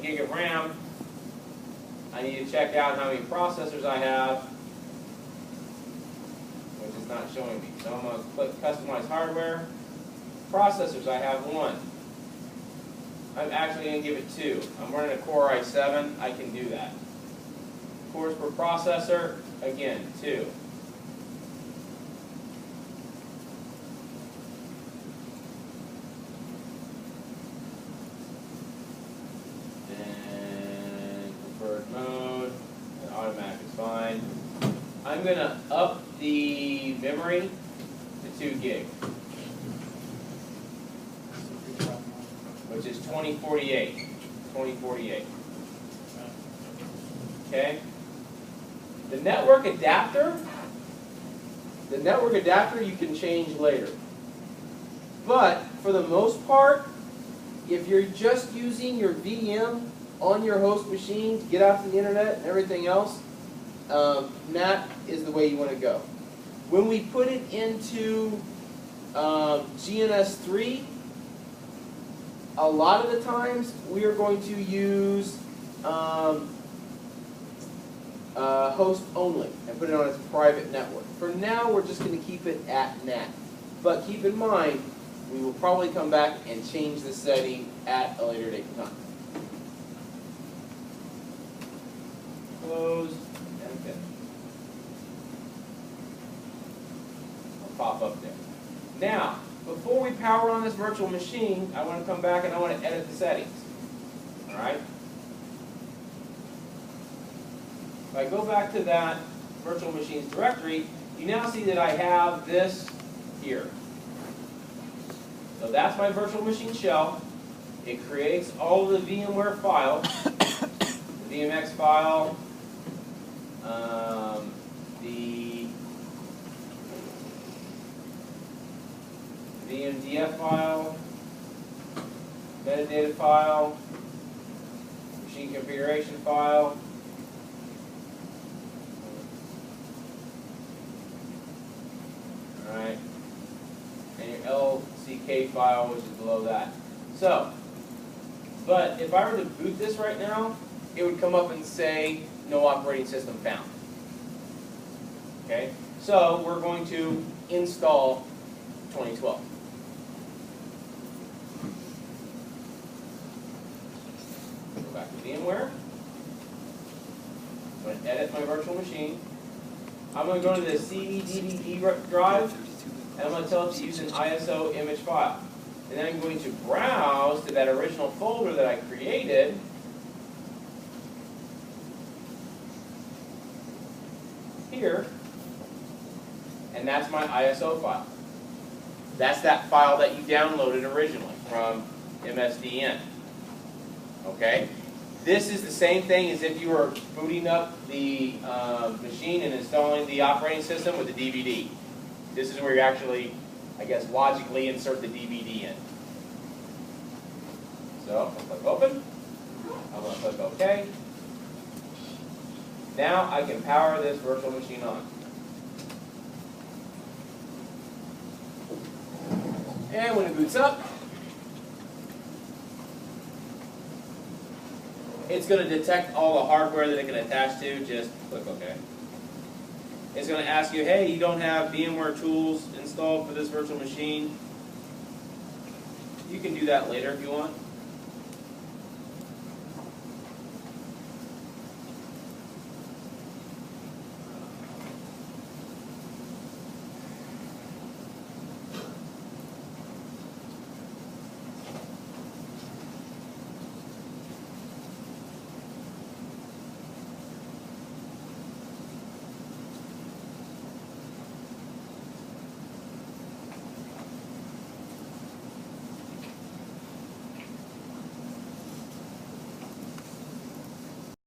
gig of RAM, I need to check out how many processors I have, which is not showing me. So I'm going to click Customize Hardware. Processors, I have 1. I'm actually going to give it 2. I'm running a Core i7. I can do that. Cores per processor, again, 2. And preferred mode, and automatic is fine. I'm going to up the memory to 2 gig, which is 2048. 2048. Okay? The network adapter you can change later. But for the most part, if you're just using your VM on your host machine to get out to the internet and everything else, NAT is the way you want to go. When we put it into GNS3, a lot of the times we are going to use host only and put it on its private network. For now, we're just going to keep it at NAT. But keep in mind, we will probably come back and change the setting at a later date in time. Close and finish. I'll pop up there. Now, before we power on this virtual machine, I want to come back and I want to edit the settings. All right? If I go back to that virtual machines directory, you now see that I have this here. So that's my virtual machine shell. It creates all of the VMware files, the VMX file, the VMDF file, metadata file, machine configuration file, alright, and your LCK file, which is below that. So, but if I were to boot this right now, it would come up and say, no operating system found. Okay, so we're going to install 2012. Go back to VMware. I'm going to edit my virtual machine. I'm going to go to the CDDD drive, and I'm going to tell it to use an ISO image file. And then I'm going to browse to that original folder that I created. Here. And that's my ISO file. That's that file that you downloaded originally from MSDN. Okay? This is the same thing as if you were booting up the machine and installing the operating system with the DVD. This is where you actually, I guess, logically insert the DVD in. So, I'll click open. I'm going to click OK. Now I can power this virtual machine on. And when it boots up, it's going to detect all the hardware that it can attach to. Just click OK. It's going to ask you, hey, you don't have VMware tools installed for this virtual machine. You can do that later if you want.